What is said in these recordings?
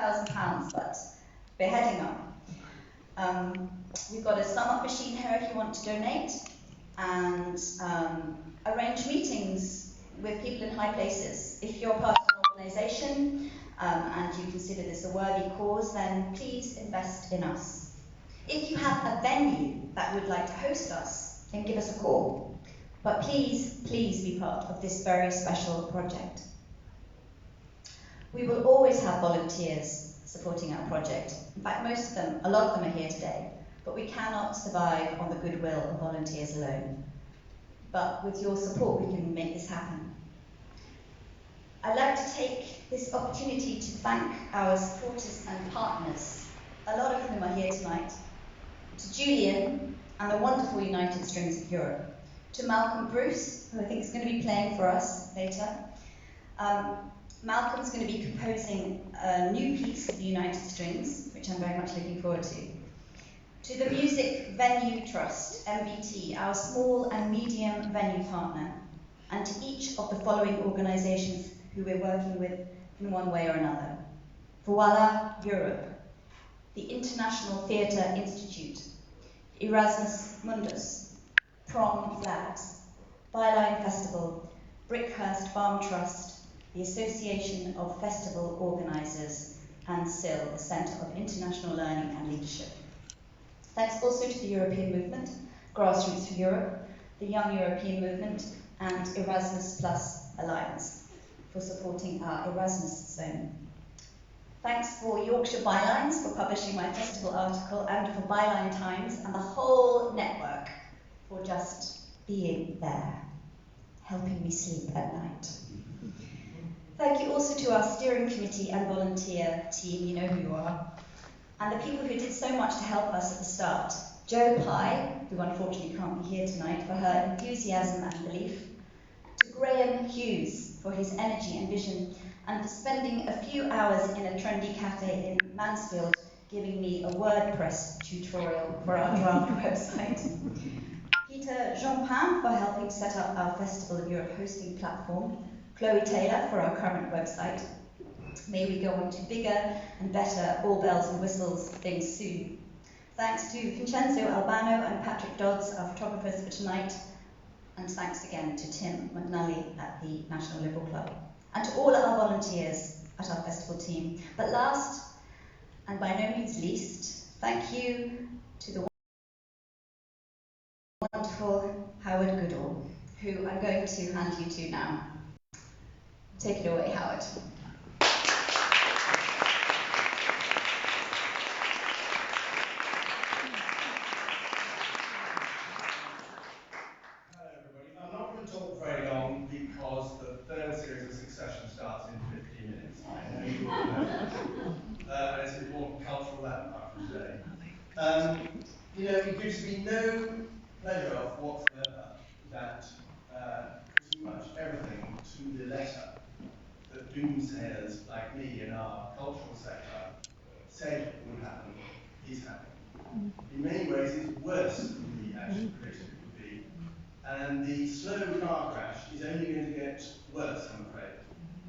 £5,000, but we're heading up. We've got a sum up machine here if you want to donate, and arrange meetings with people in high places. If you're part of an organisation and you consider this a worthy cause, then please invest in us. If you have a venue that would like to host us, then give us a call. But please, please be part of this very special project. We will always have volunteers supporting our project. In fact, most of them, a lot of them are here today, but we cannot survive on the goodwill of volunteers alone. But with your support, we can make this happen. I'd like to take this opportunity to thank our supporters and partners, a lot of whom are here tonight, to Julian and the wonderful United Strings of Europe, to Malcolm Bruce, who I think is going to be playing for us later. Malcolm's going to be composing a new piece of the United Strings, which I'm very much looking forward to the Music Venue Trust, MVT, our small and medium venue partner, and to each of the following organisations who we're working with in one way or another. Voila Europe, the International Theatre Institute, Erasmus Mundus, Prom Flags, Byline Festival, Brickhurst Farm Trust, the Association of Festival Organisers, and SIL, the Centre of International Learning and Leadership. Thanks also to the European Movement, Grassroots for Europe, the Young European Movement, and Erasmus Plus Alliance for supporting our Erasmus Zone. Thanks for Yorkshire Bylines for publishing my festival article, and for Byline Times and the whole network for just being there, helping me sleep at night. Thank you also to our steering committee and volunteer team, you know who you are, and the people who did so much to help us at the start. Jo Pye, who unfortunately can't be here tonight, for her enthusiasm and belief, to Graham Hughes for his energy and vision, and for spending a few hours in a trendy cafe in Mansfield giving me a WordPress tutorial for our draft website. Peter Jeanpin for helping set up our Festival of Europe hosting platform. Chloe Taylor for our current website. May we go on to bigger and better all bells and whistles things soon. Thanks to Vincenzo Albano and Patrick Dodds, our photographers for tonight, and thanks again to Tim McNally at the National Liberal Club, and to all our volunteers at our festival team. But last, and by no means least, thank you to the wonderful Howard Goodall, who I'm going to hand you to now. Take it away, Howard. Hello, everybody. I'm not going to talk very long because the third series of Succession starts in 15 minutes. I know you all know. And it's an important cultural landmark for today. It gives me no pleasure whatsoever that pretty much everything to the letter that doomsayers like me in our cultural sector said would happen is happening. In many ways, it's worse than we actually predicted it would be. And the slow car crash is only going to get worse, I'm afraid,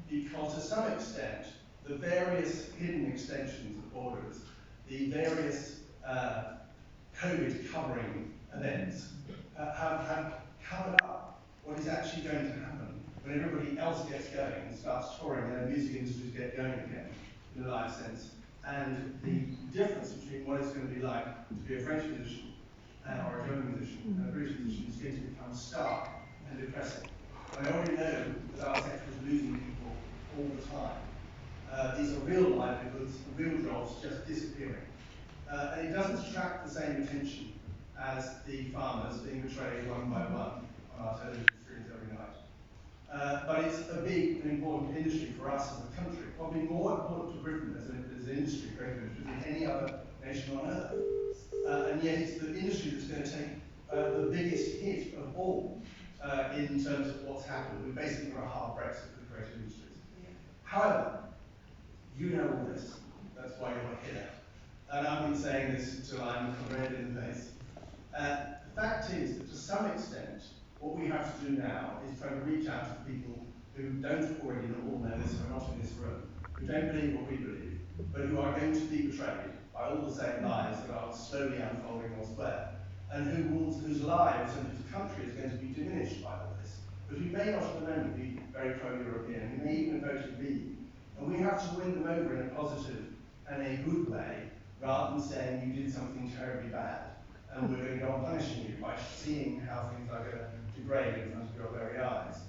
because to some extent, the various hidden extensions of borders, the various COVID covering events have covered up what is actually going to happen when everybody else gets going and starts touring and the music industries get going again in a live sense. And the difference between what it's going to be like to be a French musician or a German musician and a British musician is going to become stark and depressing. And I already know that our sector is losing people all the time. These are real livelihoods, real jobs just disappearing. And it doesn't attract the same attention as the farmers being betrayed one by one on our television screens every night. But it's a big and important industry for us as a country, probably more important to Britain as an industry, creative industry, than any other nation on earth. And yet it's the industry that's going to take the biggest hit of all in terms of what's happened. We've basically got a hard Brexit for the creative industries. However, you know all this. That's why you're here. And I've been saying this until I'm red in the face. The fact is that to some extent, what we have to do now is try to reach out to people who don't already all know this, who are not in this room, who don't believe what we believe, but who slowly unfolding elsewhere, and whose lives and whose country is going to be diminished by all this. But who may not at the moment be very pro-European, who may even vote to leave. And we have to win them over in a positive and a good way, rather than saying you did something terribly bad, and we're going to go on punishing you by seeing how things are going to degrade in front of your very eyes.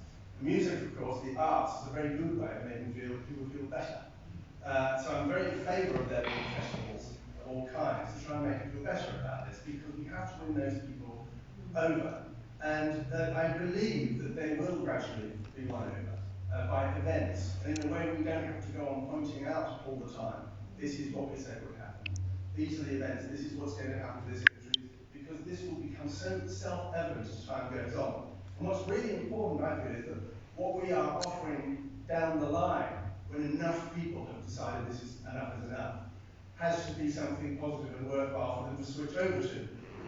Music, of course, the arts, is a very good way of making people feel better. So I'm very in favour of there being festivals of all kinds to try and make people feel better about this, because we have to win those people over. And I believe that they will gradually be won over by events, and in a way we don't have to go on pointing out all the time, this is what we said would happen. These are the events, this is what's going to happen to this country, because this will become so self-evident as time goes on. And what's really important, I feel, is that what we are offering down the line, when enough people have decided this is enough, has to be something positive and worthwhile for them to switch over to.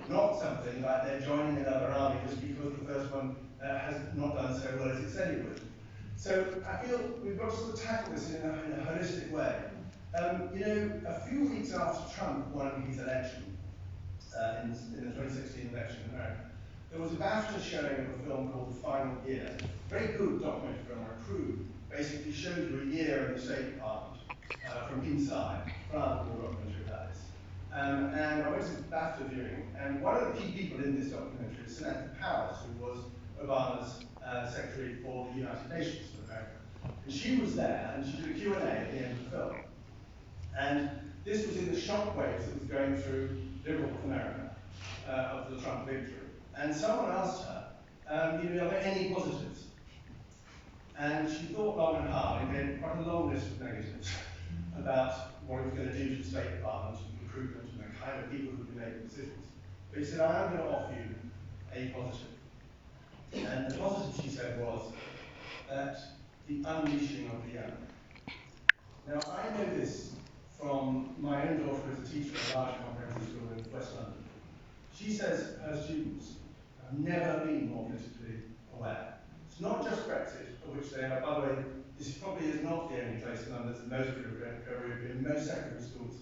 Not something like they're joining another army just because the first one has not done so well as it said it would. So I feel we've got to sort of tackle this in a holistic way. A few weeks after Trump won his election, in the 2016 election in America, there was a BAFTA showing of a film called The Final Year. Very good documentary film where a crew basically showed you a year in the State Department from inside. Rather cool documentary about this. And I went to the BAFTA viewing, and one of the key people in this documentary is Samantha Powers, who was Obama's Secretary for the United Nations of America. And she was there, and she did a Q&A at the end of the film. And this was in the shockwaves that was going through liberal America of the Trump victory. And someone asked her, are there any positives? And she thought long and hard and gave quite a long list of negatives about what it was going to do to the State Department, recruitment, and the kind of people who would be making decisions. But he said, I am going to offer you a positive. And the positive, she said, was that the unleashing of the young. Now, I know this from my own daughter as a teacher at a large comprehensive school in West London. She says her students have never been more politically aware. It's not just Brexit, of which they are, by the way, this probably is not the only place in London, most European, most secondary schools,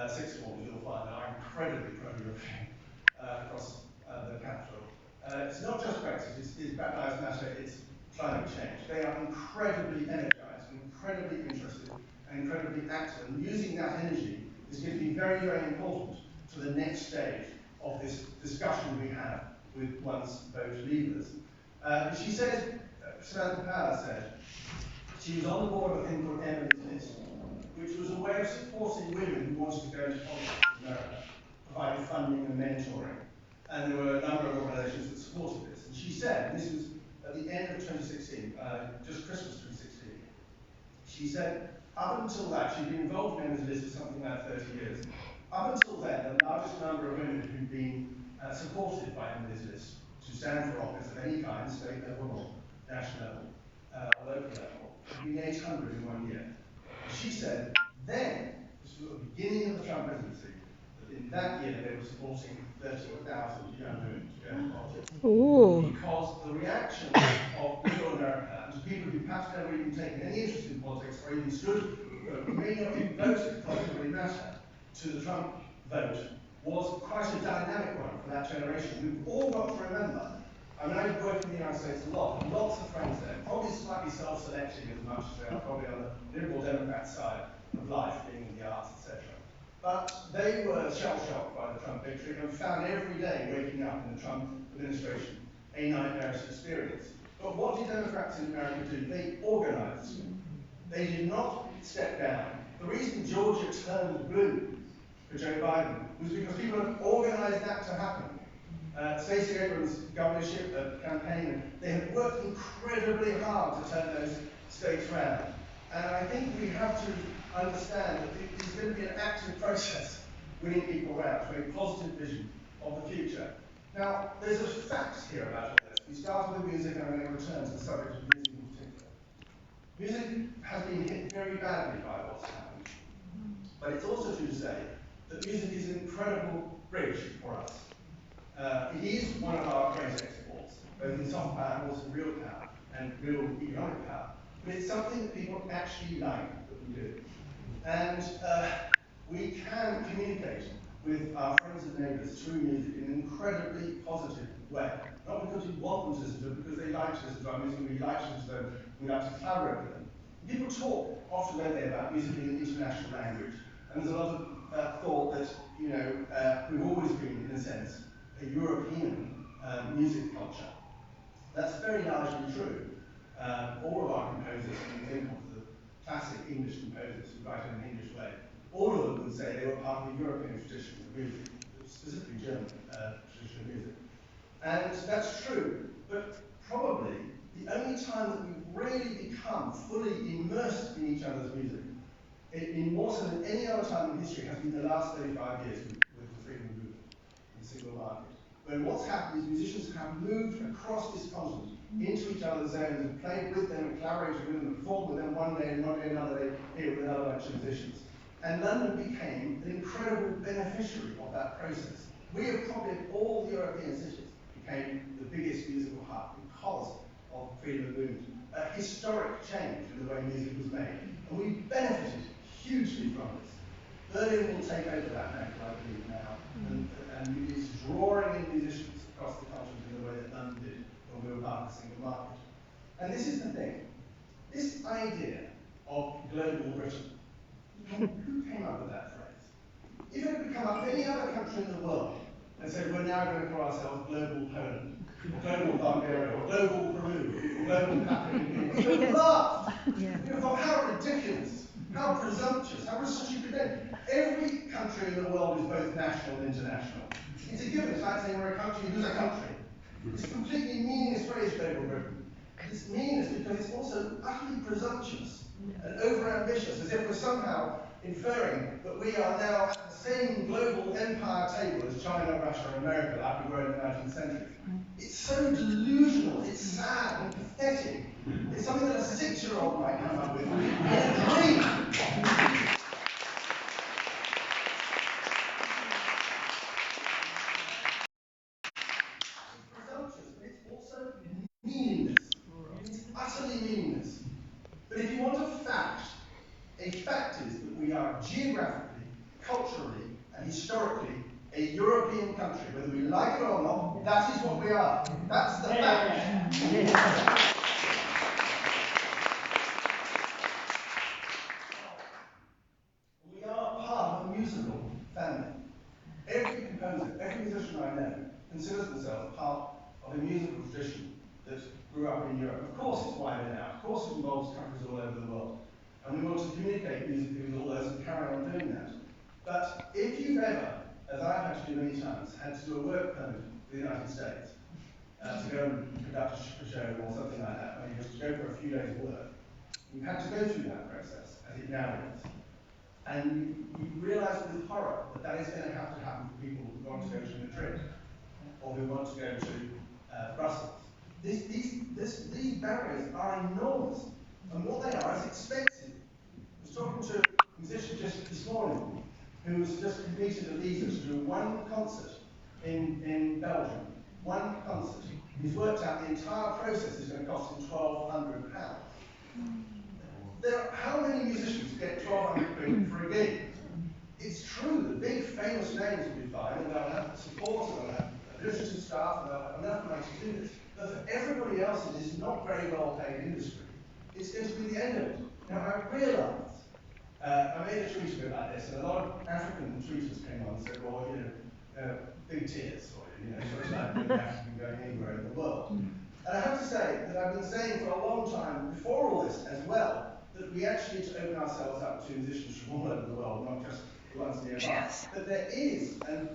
sixth forms you'll find are incredibly pro-European across the capital. It's not just Brexit, it's Black Lives Matter, it's climate change. They are incredibly energized, incredibly interested, and incredibly active. And using that energy is going to be very, very important to the next stage of this discussion we have with once vote leavers. She said, Samantha Power said, she was on the board of a thing called Emily's List, which was a way of supporting women who wanted to go into politics in America, providing funding and mentoring. And there were a number of organisations that supported this. And she said, and this was at the end of 2016, just Christmas 2016, she said, up until that, she'd been involved in Emily's List for something like 30 years. Up until then, the largest number of women who'd been supported by Emily's List to stand for office of any kind, state level or national level, or local level, had been 800 in 1 year. And she said, then, this was at the beginning of the Trump presidency, that in that year they were supporting 30,000 young women to go into politics. Ooh. Because the reaction of middle America, and people who perhaps never even taken any interest in politics or even stood, may not even voted, doesn't really matter, to the Trump vote, was quite a dynamic one for that generation. We've all got to remember, I mean, I work in the United States a lot, and lots of friends there, probably slightly self-selecting as much as they are probably on the liberal Democrat side of life, being in the arts, etc. But they were shell-shocked by the Trump victory and found every day waking up in the Trump administration a nightmarish experience. But what did Democrats in America do? They organized. They did not step down. The reason Georgia turned blue for Joe Biden was because people had organized that to happen. Stacey Abrams' governorship campaign, they have worked incredibly hard to turn those states around. And I think we have to understand that it's going to be an active process winning people around to a positive vision of the future. Now, there's a fact here about all this. We started with music, and I'm going to return to the subject of music in particular. Music has been hit very badly by what's happened. But it's also true to say that music is an incredible bridge for us. It is one of our great exports, both in soft power and also real power, and real economic power. But it's something that people actually like that we do. And we can communicate with our friends and neighbours through music in an incredibly positive way. Not because we want them to listen to it, because they like to listen to our music, we like to listen to them, we like to collaborate with them. People talk often, don't they, about music in an international language, and there's a lot of thought that, we've always been, in a sense, a European music culture. That's very largely true. All of our composers, when you think of the classic English composers who write in an English way, all of them would say they were part of the European tradition of music, specifically German tradition of music. And that's true, but probably the only time that we've really become fully immersed in each other's music, in more so than any other time in history, has been the last 35 years with the freedom movement, the single market. When what's happened is musicians have moved across this continent into each other's zones and played with them and collaborated with them and performed with them one day and one day another day here with another bunch of musicians. And London became an incredible beneficiary of that process. We have probably, of all the European cities, became the biggest musical hub because of freedom of movement. A historic change in the way music was made. And we benefited hugely from this. Berlin will take over that mantle, I believe, now, and is drawing in musicians across the continent in the way that London did when we were part of the single market. And this is the thing. This idea of global Britain, who came up with that phrase? If it had come up with any other country in the world and said, we're now going to call ourselves global Poland, or global Bulgaria, or global Peru, or global Papua New Guinea, we would have laughed. We would have thought, how ridiculous, how presumptuous, how stupid. Every country in the world is both national and international. It's a given. It's like saying we're a country who's a country. It's a completely meaningless phrase, global Britain. It's meaningless because it's also utterly presumptuous and over-ambitious, as if we're somehow inferring that we are now at the same global empire table as China, Russia, and America like we were in the 19th century. It's so delusional, it's sad and pathetic. It's something that a 6-year-old might come up with in a dream. Meaningless. It's utterly meaningless. But if you want a fact is that we are geographically, culturally, and historically a European country. Whether we like it or not, that is what we are. That's the fact. We are part of a musical family. Every composer, every musician I know considers themselves part of a musical tradition that grew up in Europe. Of course it's wider now. Of course it involves countries all over the world. And we want to communicate musically with all those and carry on doing that. But if you've ever, as I've had to do many times, had to do a work permit for the United States, to go and conduct a show or something like that, when you have to go for a few days' work, you've had to go through that process, as it now is. And you realise with horror that that is going to have to happen for people who want to go to Madrid or who want to go to Brussels. These barriers are enormous, and what they are is expensive. I was talking to a musician just this morning who was just completed a visa to do one concert in Belgium. One concert. He's worked out the entire process is going to cost him £1,200. How many musicians get £1,200 for a gig? It's true, the big famous names will be fine, and they'll have support, and they'll have administrative staff, and they'll have enough money to do this. But for everybody else in this not very well paid industry, it's going to be the end of it. Now, I realise, I made a tweet a bit like this, and a lot of African tweeters came on and said, well, big tears for you, so it's like being African going anywhere in the world. And I have to say that I've been saying for a long time, before all this as well, that we actually need to open ourselves up to musicians from all over the world, not just the ones nearby. Yes. But there is, and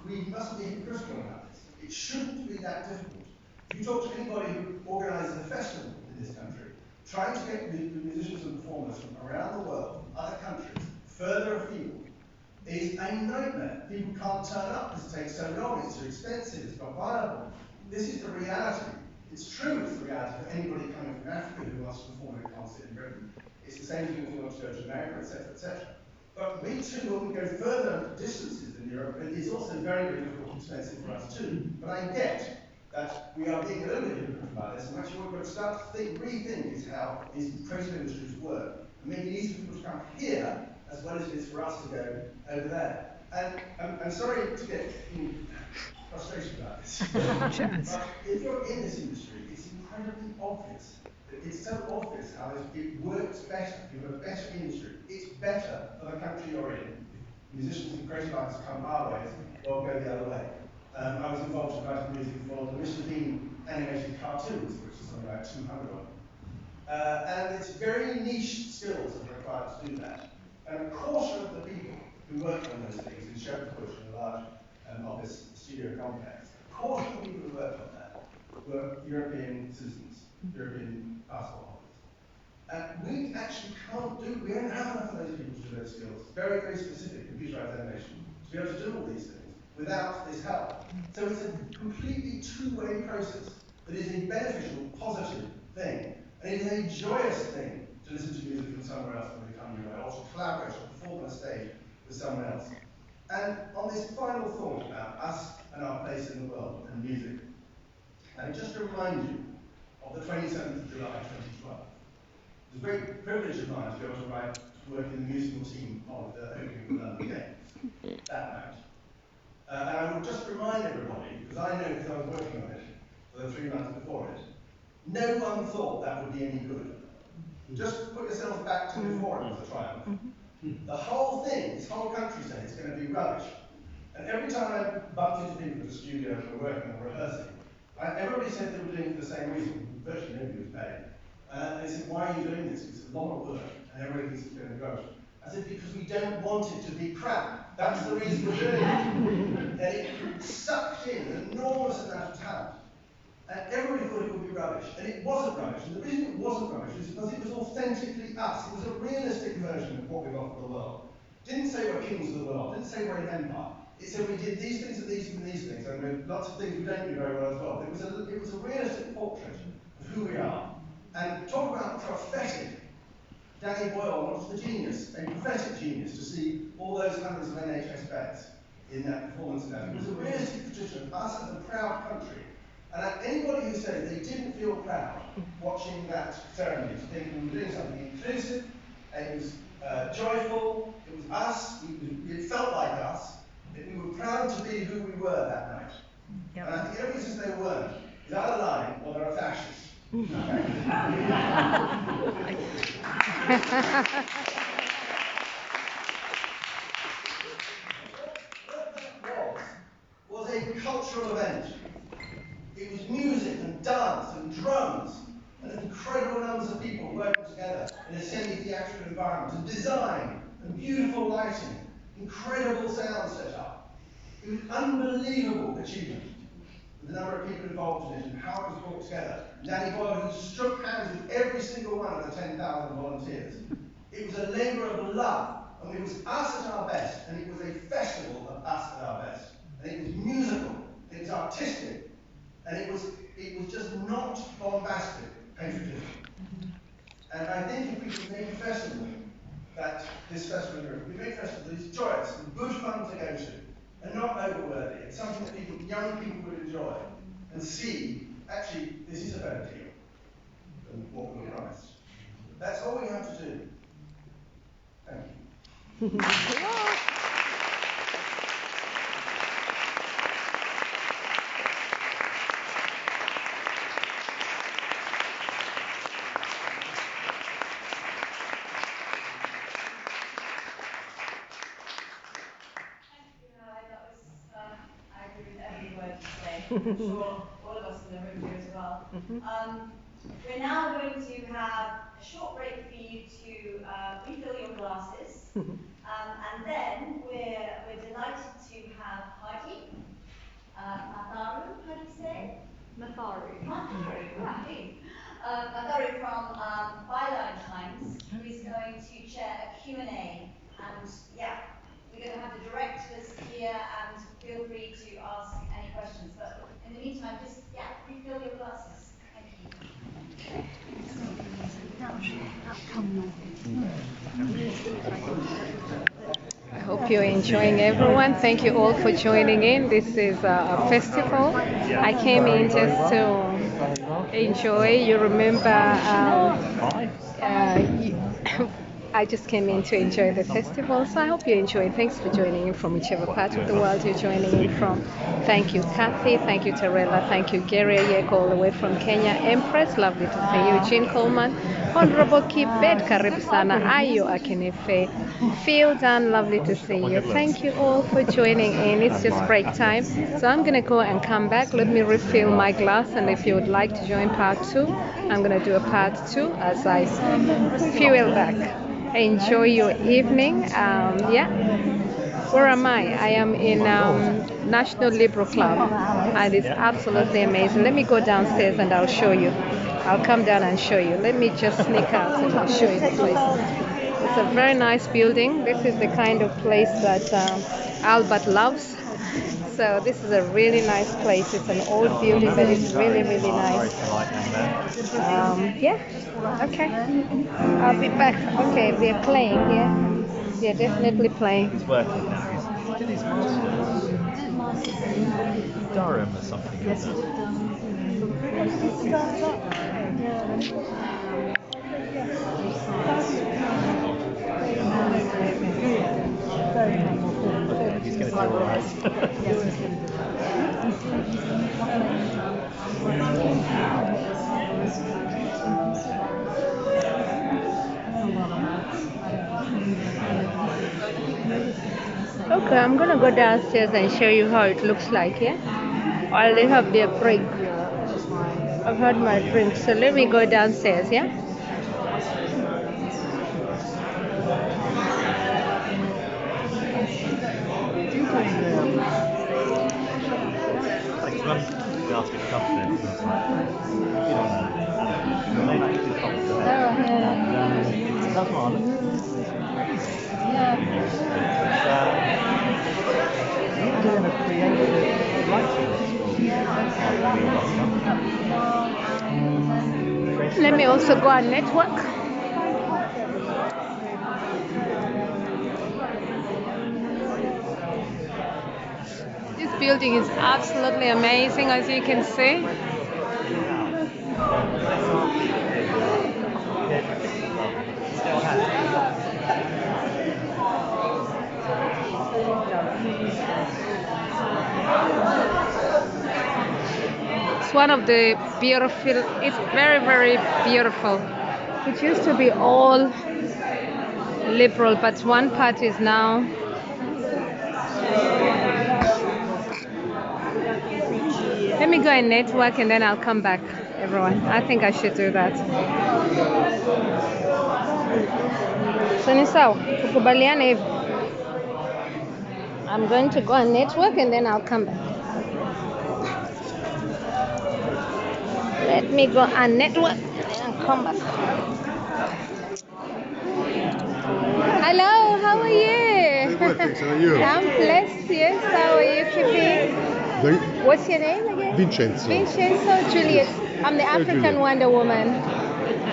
we mustn't be hypocritical about this. It shouldn't be that difficult. If you talk to anybody who organises a festival in this country, trying to get the musicians and performers from around the world, other countries, further afield, is a nightmare. People can't turn up because it takes so long, it's too expensive, it's not viable. This is the reality. It's true it's the reality for anybody coming from Africa who wants to perform at a concert in Britain. It's the same thing if you want to go to America, etc., etc. But we too, when we go further distances in Europe, it is also very, very difficult and expensive for us too. But I get that we are being a little bit hypocritical about this, and actually what we've got to start to rethink is how these creative industries work, and make it easy for people to come here as well as it is for us to go over there. And I'm sorry to get in frustration about this, but if you're in this industry, it's incredibly obvious. It's so obvious how it works better. You have a better industry. It's better for the country you're in. If musicians and creative artists come our way, they'll go the other way. I was involved in writing music for the Mr. Bean animated cartoons, which is something like 200 of them. And it's very niche skills that are required to do that. And a quarter of the people who worked on those things in Shepherd's Bush in a large office studio complex, a quarter of the people who worked on that were European citizens, European passport holders. We actually can't do, we don't have enough of those people to do those skills, very, very specific computerized animation, to be able to do all these things without this help. So it's a completely two-way process that is a beneficial, positive thing. And it is a joyous thing to listen to music from somewhere else when they come your way, or to collaborate or perform on a stage with someone else. And on this final thought about us and our place in the world and music, let me just remind you of the 27th of July 2012. It was a great privilege of mine to be able to work in the musical team of the opening of the London Games that night. And I would just remind everybody, because I know because I was working on it for the 3 months before it, no one thought that would be any good. Just put yourselves back to before it was a triumph. The whole thing, this whole country said it's going to be rubbish. And every time I bumped into people in the studio who were working or rehearsing, everybody said they were doing it for the same reason. Virtually nobody was paid. They said, why are you doing this? It's a lot of work, and everybody thinks it's going to be rubbish. I said, because we don't want it to be crap. That's the reason we're doing it. And it sucked in an enormous amount of talent. And everybody thought it would be rubbish. And it wasn't rubbish. And the reason it wasn't rubbish is because it was authentically us. It was a realistic version of what we want for the world. Didn't say we're kings of the world. Didn't say we're an empire. It said we did these things and these and these things. And with lots of things we don't do very well as well. But it was a realistic portrait of who we are. And talk about prophetic. Danny Boyle was the genius, a prophetic genius, to see all those hundreds of NHS beds in that performance of that. It was a realistic tradition of us as a proud country. And anybody who said they didn't feel proud watching that ceremony, to think we were doing something inclusive, and it was joyful, it was us, it felt like us, that we were proud to be who we were that night. Yep. And I think everybody says they weren't is either lying or they're a fascist. was a cultural event. It was music and dance and drums and incredible numbers of people working together in a semi-theatrical environment, and design and beautiful lighting, incredible sound set up. It was unbelievable achievement. The number of people involved in it and how it was brought together. Danny Boyle, who shook hands with every single one of the 10,000 volunteers. It was a labour of love, and it was us at our best, and it was a festival of us at our best. And it was musical, it was artistic, and it was just not bombastic patriotism. And I think if we can make a festival, this festival in Europe, we make a festival that is joyous and good fun to go to, and not overworthy. It's something that young people would enjoy and see, actually, this is a better deal than what we were promised. That's all we have to do. Thank you. I'm sure all of us in the room do as well. We're now going to have a short break for you to refill your glasses, and then we're delighted to have Heidi Matharu, how do you say? Matharu. Matharu, right. Matharu from Byline Times, who is going to chair a Q&A, and yeah, we're going to have the directors here, and feel free to ask any questions. But in the meantime, just refill your glasses. Thank you. I hope you're enjoying, everyone. Thank you all for joining in. This is a festival. I came in just to enjoy. You remember I just came in to enjoy the festival, so I hope you enjoy. Thanks for joining in from whichever part of the world you're joining in from. Thank you, Kathy. Thank you, Terella. Thank you, Gary Ayeko, all the way from Kenya. Empress, lovely to see you. Jean Coleman, Honorable Kibet, karibu sana. Ayo Akinefe. Phil Dan, lovely to see you. Thank you all for joining in. It's just break time, so I'm gonna go and come back. Let me refill my glass, and if you would like to join part 2, I'm gonna do a part 2 as I fuel back. Enjoy your evening. Yeah. Where am I? I am in National Liberal Club, and it's absolutely amazing. Let me go downstairs and I'll show you. I'll come down and show you. Let me just sneak out and I'll show you the place. It's a very nice building. This is the kind of place that Albert loves. So this is a really nice place. It's an old building, but it's really, really nice. Yeah. Okay. I'll be back. Okay, they're playing. Yeah. They're definitely playing. He's working now. He's did his masters in Durham or something. Yes. He's going to do all right. Okay, I'm gonna go downstairs and show you how it looks like, yeah? While they have their break. I've had my drink, so let me go downstairs, yeah? They asked me to come to this, and I was like, you don't know. Maybe I should come to that. That's what I look. You're doing a creative writing school. Let me also go on network. This building is absolutely amazing, as you can see. It's one of the beautiful, it's very, very beautiful. It used to be all liberal, but one part is now. Let me go and network and then I'll come back, everyone. I think I should do that. So ni sawa, tukubaliane hivi. I'm going to go and network and then I'll come back. Let me go and network and then I'll come back. Hello, how are you? Good, thanks. How are you? I'm blessed, yes. How are you keeping? What's your name again? Vincenzo. Vincenzo, Juliet. I'm the African Juliet. Wonder Woman.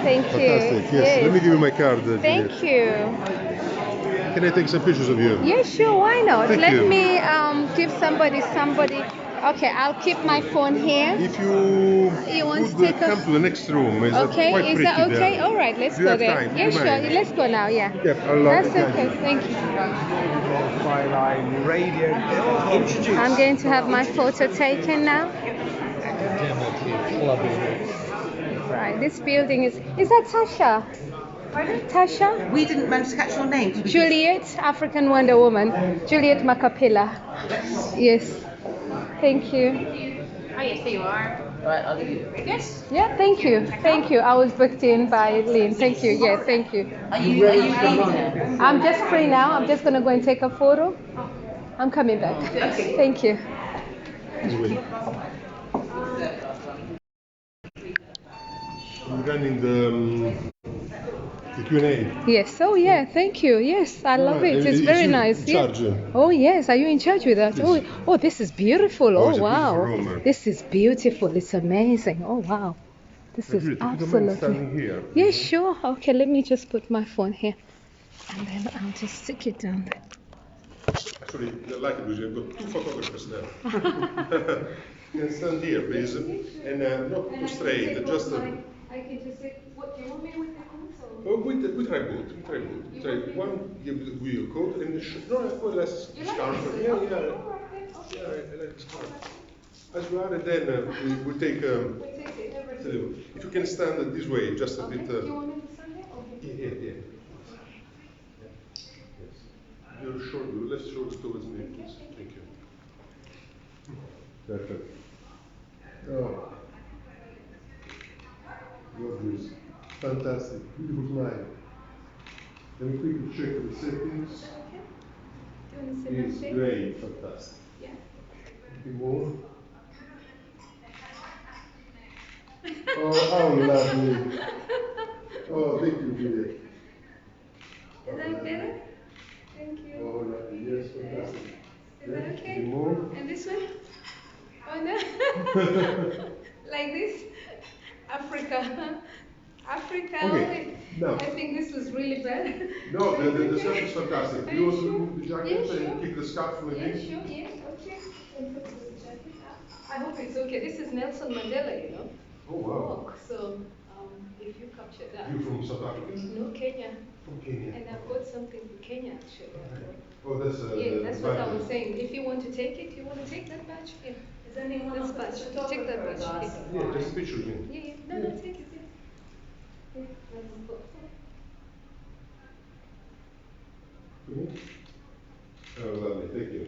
Thank you. Fantastic. Yes. Let me give you my card. Thank Juliet. you. Can I take some pictures of you? Yeah, sure. Why not? Thank Let you. me give somebody. Okay, I'll keep my phone here. If you want to could take a- come to the next room, it's Okay, quite is pretty that okay? there. All right, let's Do you go have there. time? Yeah, Do you sure. mind? Let's go now. Yeah. Yep, I'll love That's it. okay. Thank you. Byline radio. Introduce. I'm going to have my photo taken now. Right, this building is that Tasha? Pardon? Tasha? We didn't manage to catch your name. Did we? Juliet, African Wonder Woman. Juliet Macapilla. Yes. Thank you. Oh, yes, there you are. Right, I'll give you. Yes. Yeah, thank you. Thank you. I was booked in by Lynn. Thank you. Yeah, thank you. Are you leaving now? I'm just free now. I'm just going to go and take a photo. I'm coming back. Okay. Thank you. I'm running the Q&A. Yes. Oh, yeah. Thank you. Yes, I love it. It's Is very you nice. in Yeah. charge? Oh, yes. Are you in charge with that? Yes. Oh, this is beautiful. Oh, Oh, it's a wow. beautiful room. This is beautiful. It's amazing. Oh, wow. This is Juliet, if you don't mind standing absolutely. here. Yeah, sure. Okay, let me just put my phone here. And then I'll just stick it down there. Actually, I like it because you've got two photographers there. You can stand here, please. And not too straight, just... I can just say, what do you want me with the console? We try both. We try both. We try one give you a coat and no, well, less scarf. Yeah, yeah. Yeah, I like the scarf. As well, and then we take. If you can stand this way, just a bit. Do you want me to stand there? Okay. Yeah. Yes. Your shoulder, left shoulder towards me, please. Thank you. Perfect. Oh. Gorgeous. Fantastic. Beautiful smile. Let me quickly check the settings. Do you want to sit It's back there? great. Fantastic. Yeah. Anything more? Oh, how lovely. Oh, thank you, Juliet. Is that better? Thank you. Oh, lovely. Yes, fantastic. Is that okay? Anything more? And this one? Oh no. Like this? Africa. Africa. Okay, now. I think this was really bad. No, the scarf is fantastic. Are You you want to sure? remove the jacket Yeah, sure. and keep the scarf maybe? Yeah, sure, yeah, okay. And put the jacket up. I hope it's okay. This is Nelson Mandela, you know. Oh, wow. Walk. So, if you capture that. You from South Africa? No, Kenya. From Kenya. And I've got something for Kenya actually. Oh, that's Yeah, that's what I badge. was saying. If you want to take it, you want to take that badge? Yeah. Is anyone That's else badge. photographer Take that badge. of us? Yeah, just a picture of me. Yeah. No, take it. Yeah. Oh, lovely, thank you.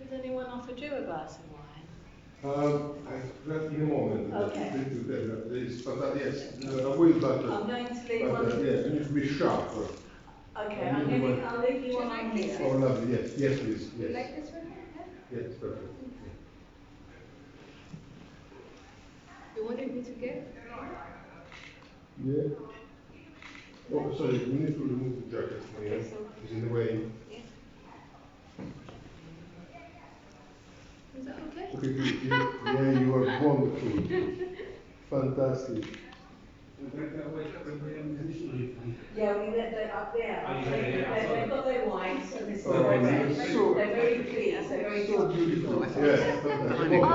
Has anyone offered you a glass of wine? In a moment. Okay. It's fantastic. Yes, I will, but I'm going to leave one. yeah, it needs to be sharp. Okay, I'll leave you one on here. Oh, lovely. Yes, please. You Yes. like this one? Yeah? Yes, perfect. You wanted me to get? Yeah. Oh, sorry, we need to remove the jacket from here. Okay, so- It's in the way. Yeah. Is that okay? Okay, good. Yeah, you are wonderful. Fantastic. Yeah, we let them up there. They've got their wine, so this is Oh, very so- they're very clear, they're very So beautiful. Yes, fantastic. Oh. I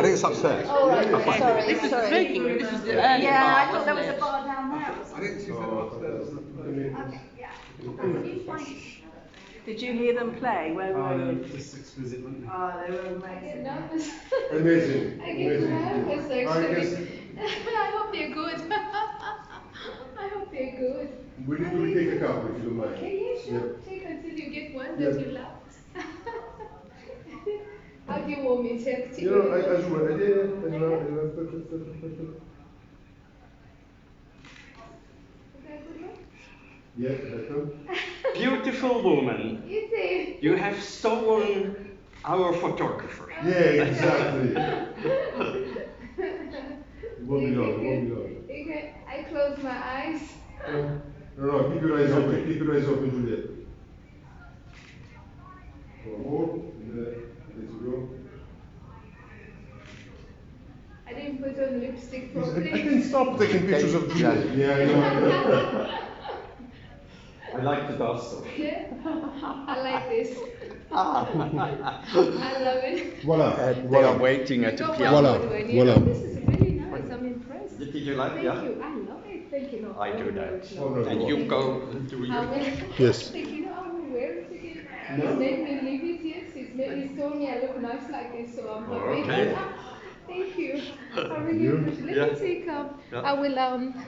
think it's upstairs. Oh, right, sorry. This is smoking. This is the early Yeah, I part, thought there was wasn't a it? bar down there. Oh, fantastic. Did you hear them play? Where were you? Just exquisite, wasn't it? Oh, they were I get amazing. nervous. Amazing. I get nervous I actually. guess I hope they're good. I hope they're good. we need to retake a couple if you don't mind. Okay, yeah, sure. Yep. Take until you get one Yeah. that you love. How do you want me to take You know, as well, perfect. Is that a good one? Yeah, better. Beautiful woman, You see? you have stolen our photographer. Yeah, exactly. It won't be long, Okay, I close my eyes. No, keep your eyes open, Juliet. One more, and let you go. I didn't put on lipstick I properly. can stop taking pictures of Juliet. Yeah, I know. I like the dust. Yeah, I like this. I love it. Voila. They are waiting at the You got piano. one Voila, good one, you voila. know, this is really nice. I'm impressed. Did you like it? Thank Yeah. you. I love it. Thank you. No, I do will wear that. it now. Oh, no, And you go to I your... will. Yes. Thank you. No, I will wear it again. No? He's made me leave it. Yes, he's told me I look nice like this, so I'm happy. Okay. Thank you. I really You? appreciate it. Let me take Yeah. I will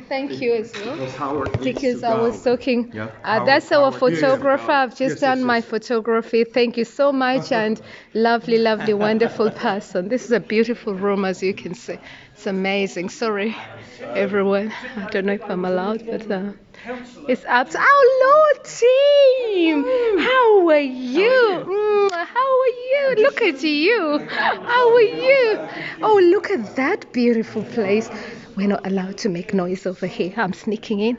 thank you as well. Because Howard needs Because to I go. was talking, Yeah. that's Howard our needs to photographer. go. I've just Yes, done yes, my yes. photography. Thank you so much, and lovely, lovely, wonderful person. This is a beautiful room, as you can see. It's amazing. Sorry, everyone. I don't know if I'm allowed, but it's up. Oh, Lord, team, how are you? How are you? Look at you. How are you? Oh, look at that beautiful place. We're not allowed to make noise over here. I'm sneaking in.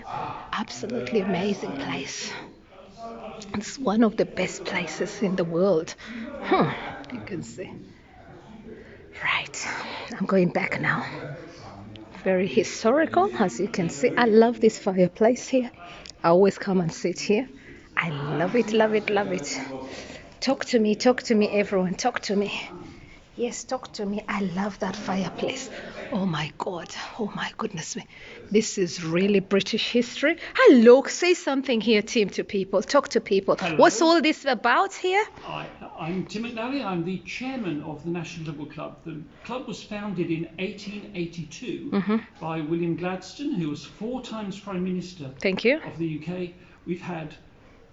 Absolutely amazing place. It's one of the best places in the world. You can see. Right, I'm going back now. Very historical, as you can see. I love this fireplace here. I always come and sit here. I love it, love it, love it. Talk to me, everyone. Talk to me. Yes, talk to me. I love that fireplace. Oh my God. Oh my goodness me. This is really British history. Hello, say something here, Tim, to people. Talk to people. Hello. What's all this about here? I'm Tim McNally. I'm the chairman of the National Liberal Club. The club was founded in 1882 by William Gladstone, who was 4 times Prime Minister Thank you. of the UK. We've had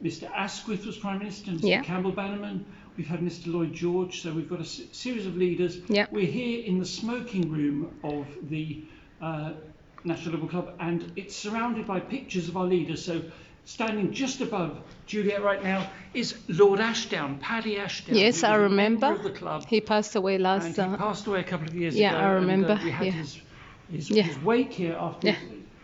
Mr. Asquith was Prime Minister, Mr. Yeah. Campbell Bannerman. We've had Mr. Lloyd George. So we've got a series of leaders. Yeah. We're here in the smoking room of the National Liberal Club, and it's surrounded by pictures of our leaders. So standing just above Juliet right now is Lord Ashdown, Paddy Ashdown. Yes, who I was a remember. member of the club. He passed away last. And he passed away a couple of years yeah, ago. I remember. And, we had his wake here after. Yeah.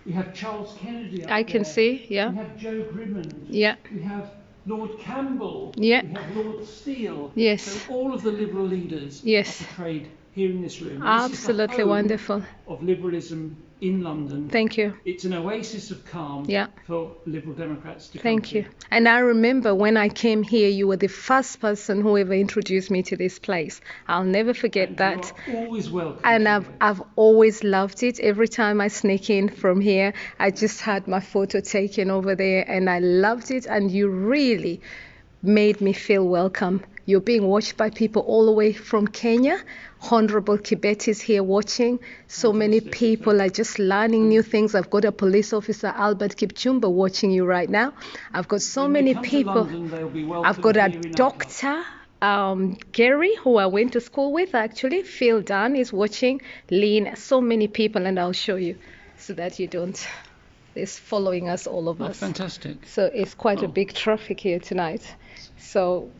We have Charles Kennedy up I can there. see. Yeah. We have Joe Grimmond. Yeah. We have Lord Campbell. Yeah. We have Lord Steele. Yes. So all of the Liberal leaders Yes. are portrayed here in this room. And this is the Absolutely home wonderful. of liberalism in London. Thank you. It's an oasis of calm Yeah. for Liberal Democrats to come Thank to. you. And I remember when I came here, you were the first person who ever introduced me to this place. I'll never forget that. You are always welcome. And here. I've always loved it. Every time I sneak in from here, I just had my photo taken over there, and I loved it. And you really made me feel welcome. You're being watched by people all the way from Kenya. Honorable Kibet is here watching. So many people are just learning new things. I've got a police officer, Albert Kipchumba, watching you right now. I've got so When they many come to people. London, they'll be I've got a welcomed here in our club. doctor, Gary, who I went to school with actually. Phil Dunn is watching. Lean, so many people, and I'll show you so that you don't. There's following us, all of Oh, us. fantastic. So it's quite a Oh. big traffic here tonight. So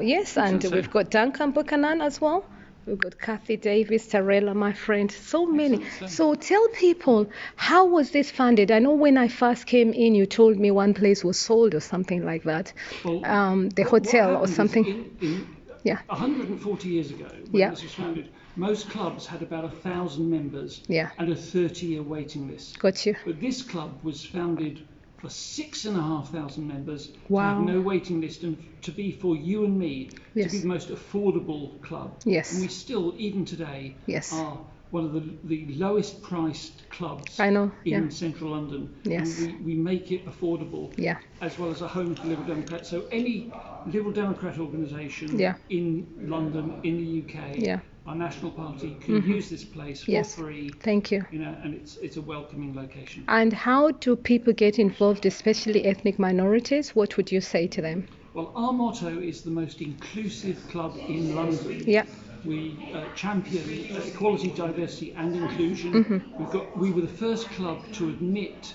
yes, and So- we've got Duncan Buchanan as well. We've got Kathy Davis, Tarella, my friend, so many. Excellent. So tell people, how was this funded? I know when I first came in, you told me one place was sold or something like that. Well, The what hotel or happened is something. In Yeah. 140 years ago, when Yeah. this was founded, most clubs had about 1,000 members Yeah. and a 30-year waiting list. Got you. But this club was founded for 6,500 members to Wow. have no waiting list and to be for you and me Yes. to be the most affordable club. Yes. And we still, even today, Yes. are one of the lowest priced clubs I know, in yeah. central London. Yes. And we make it affordable Yeah. as well as a home for Liberal Democrats. So any Liberal Democrat organisation Yeah. in London, in the UK, Yeah. our national party can use this place for Yes. free. Thank you. You know, and it's a welcoming location. And how do people get involved, especially ethnic minorities? What would you say to them? Well, our motto is the most inclusive club in London. Yeah. We champion equality, diversity, and inclusion. Mm-hmm. We were the first club to admit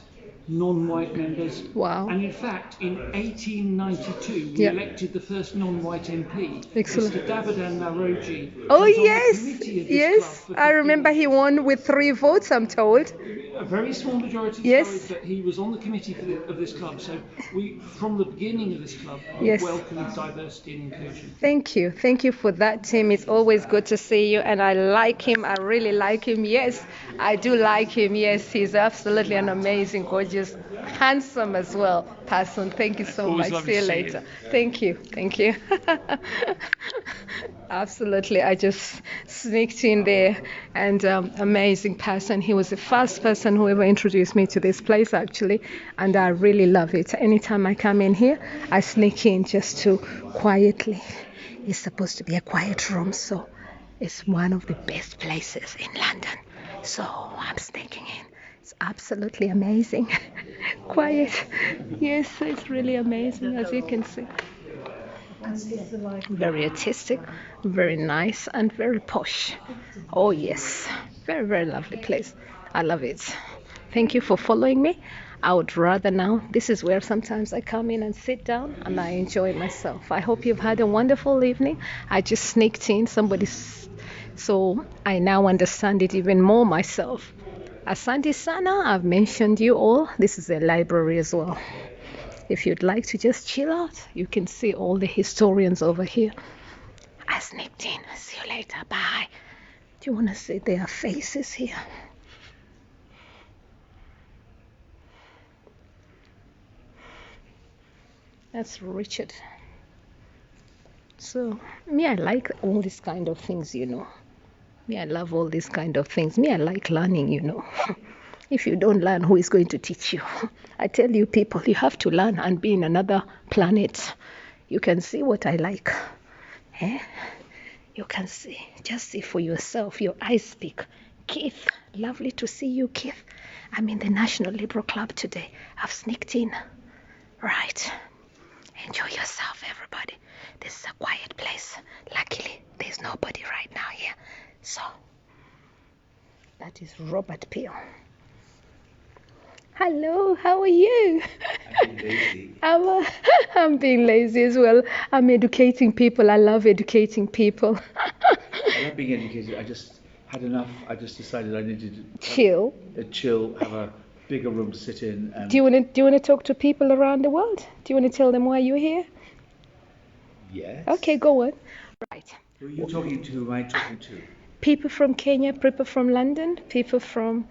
non-white members. Wow. And in fact, in 1892, we Yeah. elected the first non-white MP, Excellent. Mr. Davidan Naroji. Oh who was on the yes, committee of this yes. club for I 15 remember he years. won with 3 votes, I'm told. A very small majority, Yes. sorry, but he was on the committee of this club. So we, from the beginning of this club, Yes. welcomed diversity and inclusion. Thank you for that, Tim. It's always good to see you, and I like him. I really like him. Yes, I do like him. Yes, he's absolutely an amazing, gorgeous, handsome as well person. Thank you so Always much. lovely See you to see later. you. Thank you. Thank you. Absolutely. I just sneaked in there, and amazing person. He was the first person who ever introduced me to this place, actually, and I really love it. Anytime I come in here, I sneak in just to quietly. It's supposed to be a quiet room, so it's one of the best places in London. So I'm sneaking in. It's absolutely amazing. Quiet. Yes, it's really amazing, as you can see. And it's like very artistic, very nice, and very posh. Oh yes, very, very lovely place. I love it. Thank you for following me. I would rather now, this is where sometimes I come in and sit down and I enjoy myself. I hope you've had a wonderful evening. I just sneaked in, so I now understand it even more myself. Asante Sana, I've mentioned you all. This is a library as well. If you'd like to just chill out, you can see all the historians over here. I sneaked in. See you later. Bye. Do you want to see their faces here? That's Richard. So, me, I like all these kind of things, you know. Me, I love all these kind of things. Me, I like learning, you know. If you don't learn, who is going to teach you? I tell you, people, you have to learn and be in another planet. You can see what I like. Eh? You can see. Just see for yourself. Your eyes speak. Keith, lovely to see you, Keith. I'm in the National Liberal Club today. I've sneaked in. Right. Enjoy yourself, everybody. This is a quiet place. Luckily, there's nobody right now here. So, that is Robert Peel. Hello, how are you? I'm being lazy. I'm being lazy as well. I'm educating people. I love educating people. I'm not being educated. I just had enough. I just decided I needed to Chill. chill, have a bigger room to sit in. And Do you want to talk to people around the world? Do you want to tell them why you're here? yes. Okay, go on. Right. Who are you talking to? Who am I talking to? People from Kenya, people from London, people from...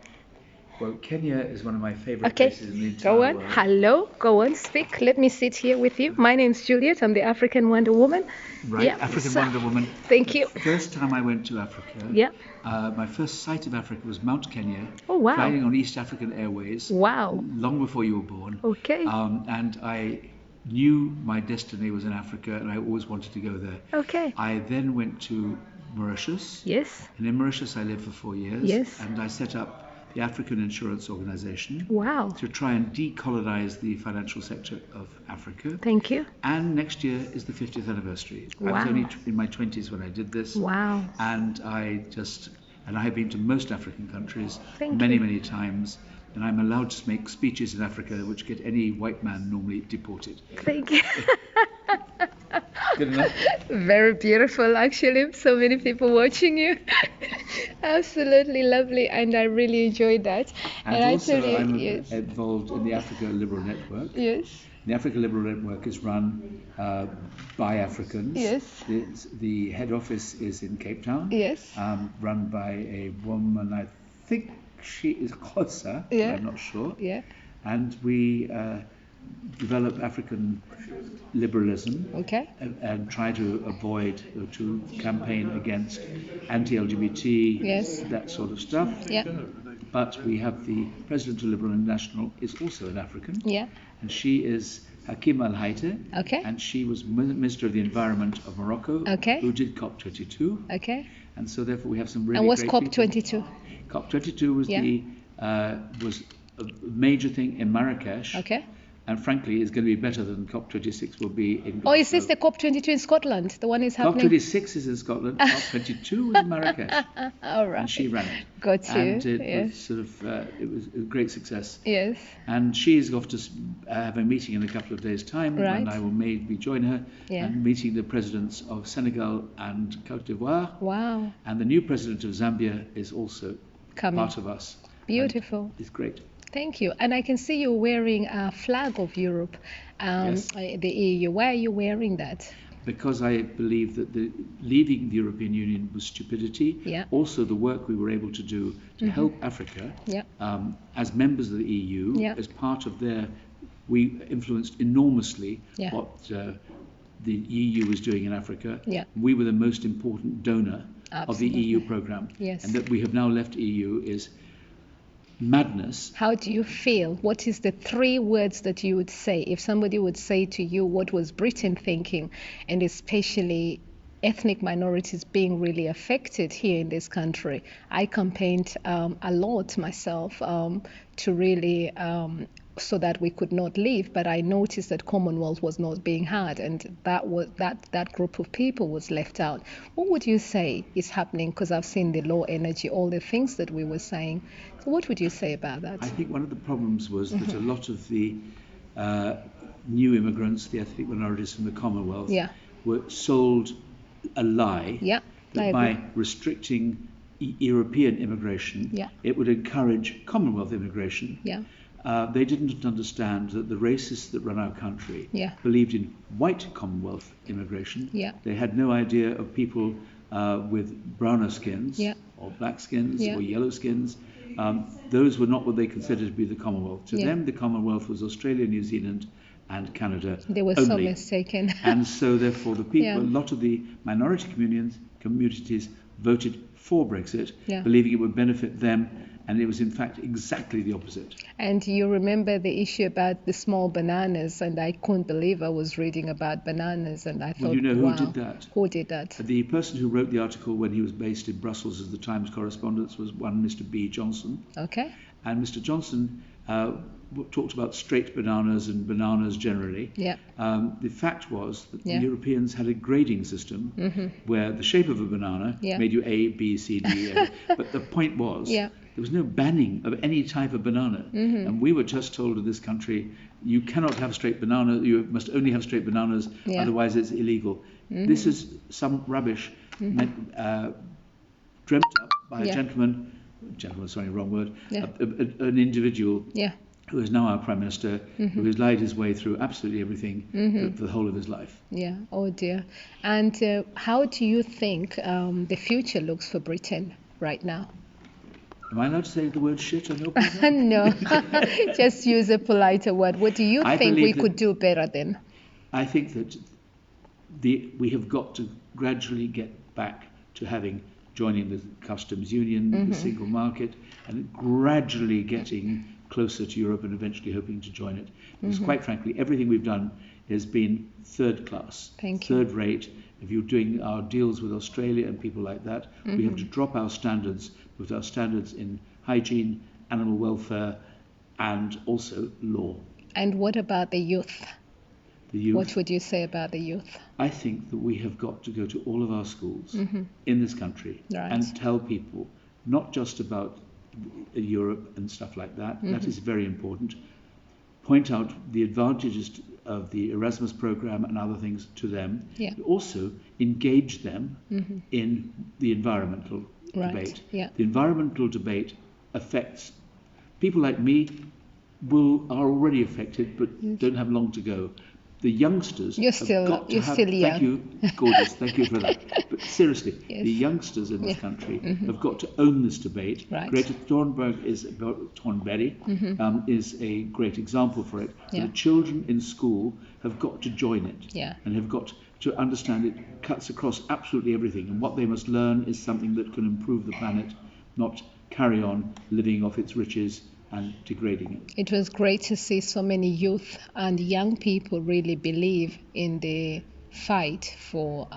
Well, Kenya is one of my favorite Okay, places in the entire go on. world. Hello, go on, speak. Let me sit here with you. My name's Juliet. I'm the African Wonder Woman. Right, Yeah, African so- Wonder Woman. Thank you. First time I went to Africa, Yeah. my first sight of Africa was Mount Kenya, Oh, wow. flying on East African Airways, Wow. long before you were born. Okay. And I knew my destiny was in Africa, and I always wanted to go there. Okay. I then went to Mauritius, Yes. and in Mauritius I lived for 4 years. Yes. And I set up the African Insurance Organization Wow. to try and decolonize the financial sector of Africa. Thank you. And next year is the 50th anniversary. I was Wow. only in my 20s when I did this. Wow. And I have been to most African countries Thank many, you. many times. And I'm allowed to make speeches in Africa which get any white man normally deported. Thank you. Good enough? Very beautiful, actually. So many people watching you. Absolutely lovely, and I really enjoyed that. And I also tell you, I'm yes, involved in the Africa Liberal Network. yes, The Africa Liberal Network is run by Africans. Yes. The head office is in Cape Town. yes, Run by a woman, I think she is Khosa, but Yeah. I'm not sure. yeah, And we develop African liberalism okay, and try to avoid, to campaign against anti-LGBT, Yes. that sort of stuff. yeah, But we have the President of Liberal International is also an African, yeah, and she is Hakim Al Haite, okay, and she was Minister of the Environment of Morocco, Okay. who did COP22, okay. and so therefore we have some really And what's great COP22? people. COP22 was Yeah. was a major thing in Marrakesh, Okay. and frankly is going to be better than COP26 will be in Oh, is this the Glasgow. COP22 in Scotland? The one is happening? COP26 is in Scotland, COP22 was in Marrakesh, All right. and she ran it. Got you. And it Yes. was sort of, it was a great success. Yes. And she's off to have a meeting in a couple of days' time, Right. and I will maybe join her, Yeah. and meeting the presidents of Senegal and Cote d'Ivoire. Wow. And the new president of Zambia is also Coming. part of us. Beautiful. And it's great. Thank you. And I can see you wearing a flag of Europe, Yes. the EU. Why are you wearing that? Because I believe that leaving the European Union was stupidity. Yeah. Also, the work we were able to do to help Africa Yeah. as members of the EU, Yeah. as part of we influenced enormously Yeah. what the EU was doing in Africa. Yeah. We were the most important donor of the Absolutely. EU program. Yes. And that we have now left EU is madness. How do you feel? What is the 3 words that you would say if somebody would say to you what was Britain thinking, and especially ethnic minorities being really affected here in this country? I campaigned a lot myself to really so that we could not leave, but I noticed that Commonwealth was not being had, and that group of people was left out. What would you say is happening? Because I've seen the low energy, all the things that we were saying. So what would you say about that? I think one of the problems was that a lot of the new immigrants, the ethnic minorities from the Commonwealth, Yeah. were sold a lie Yeah, I that agree. by restricting European immigration, Yeah. it would encourage Commonwealth immigration. Yeah. They didn't understand that the racists that run our country Yeah. believed in white Commonwealth immigration. Yeah. They had no idea of people with browner skins Yeah. or black skins Yeah. or yellow skins. Those were not what they considered to be the Commonwealth. To Yeah. them, the Commonwealth was Australia, New Zealand, and Canada They were so only. mistaken. And so, therefore, the people, Yeah. a lot of the minority communities voted for Brexit, Yeah. believing it would benefit them, and it was in fact exactly the opposite. And you remember the issue about the small bananas, and I couldn't believe I was reading about bananas, and I thought, Well, you know who wow, did that? who did that? The person who wrote the article when he was based in Brussels as the Times correspondent was one Mr. B. Johnson. Okay. And Mr. Johnson talked about straight bananas and bananas generally. Yeah. The fact was that Yeah. the Europeans had a grading system where the shape of a banana Yeah. made you A, B, C, D, F. But the point was Yeah. there was no banning of any type of banana. And we were just told in this country, you cannot have straight banana, you must only have straight bananas, Yeah. otherwise it's illegal. This is some rubbish dreamt up by Yeah. a gentleman, sorry, wrong word, Yeah. an individual Yeah. who is now our Prime Minister, who has lied his way through absolutely everything for the whole of his life. Yeah. Oh dear. And how do you think the future looks for Britain right now? Am I allowed to say the word shit on your program? No, just use a politer word. What do you I think believe we that- could do better then? I think that we have got to gradually get back to joining the customs union, the single market, and gradually getting closer to Europe and eventually hoping to join it. Because quite frankly, everything we've done has been third class, Thank you. third rate. If you're doing our deals with Australia and people like that, we have to drop our standards with our standards in hygiene, animal welfare, and also law. And what about the youth? The youth. What would you say about the youth? I think that we have got to go to all of our schools in this country Right. and tell people not just about Europe and stuff like that. That is very important. Point out the advantages of the Erasmus program and other things to them. Yeah. But also engage them in the environmental Right. debate. Yeah. The environmental debate affects people like me are already affected but don't have long to go. The youngsters You're have still- got to you're have, still young. Thank you, gorgeous, thank you for that. But seriously, Yes. the youngsters in this Yeah. country have got to own this debate. Right. Greta Thunberg is a great example for it. Yeah. The children in school have got to join it Yeah. and have got to understand it cuts across absolutely everything. And what they must learn is something that can improve the planet, not carry on living off its riches and degrading it. It was great to see so many youth and young people really believe in the fight for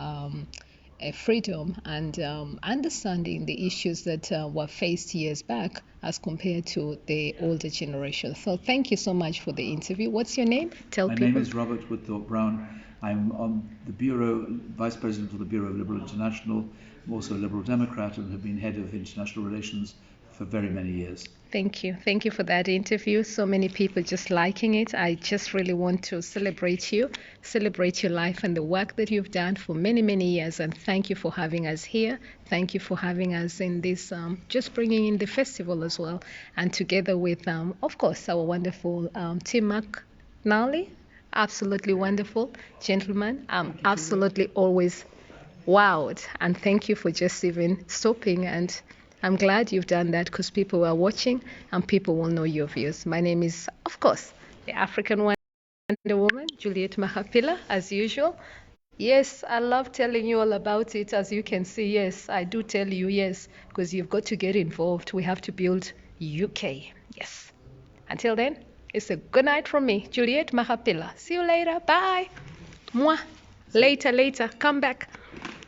freedom and understanding the issues that were faced years back as compared to the older generation. So thank you so much for the interview. What's your name? Tell My people. name is Robert Woodthorpe Brown. I'm on the Bureau, Vice President of the Bureau of Liberal International. I'm also a Liberal Democrat and have been head of international relations for very many years. Thank you. Thank you for that interview. So many people just liking it. I just really want to celebrate you, celebrate your life and the work that you've done for many, many years. And thank you for having us here. Thank you for having us in this, just bringing in the festival as well. And together with, of course, our wonderful Tim McNally, absolutely wonderful gentleman. I'm absolutely always wowed. And thank you for just even stopping, and I'm glad you've done that because people are watching and people will know your views. My name is, of course, the African Wonder Woman, Juliet Mahapila, as usual. Yes, I love telling you all about it. As you can see, yes, I do tell you, yes, because you've got to get involved. We have to build UK. Yes. Until then, it's a good night from me, Juliet Mahapila. See you later. Bye. Mwah. Later. Come back.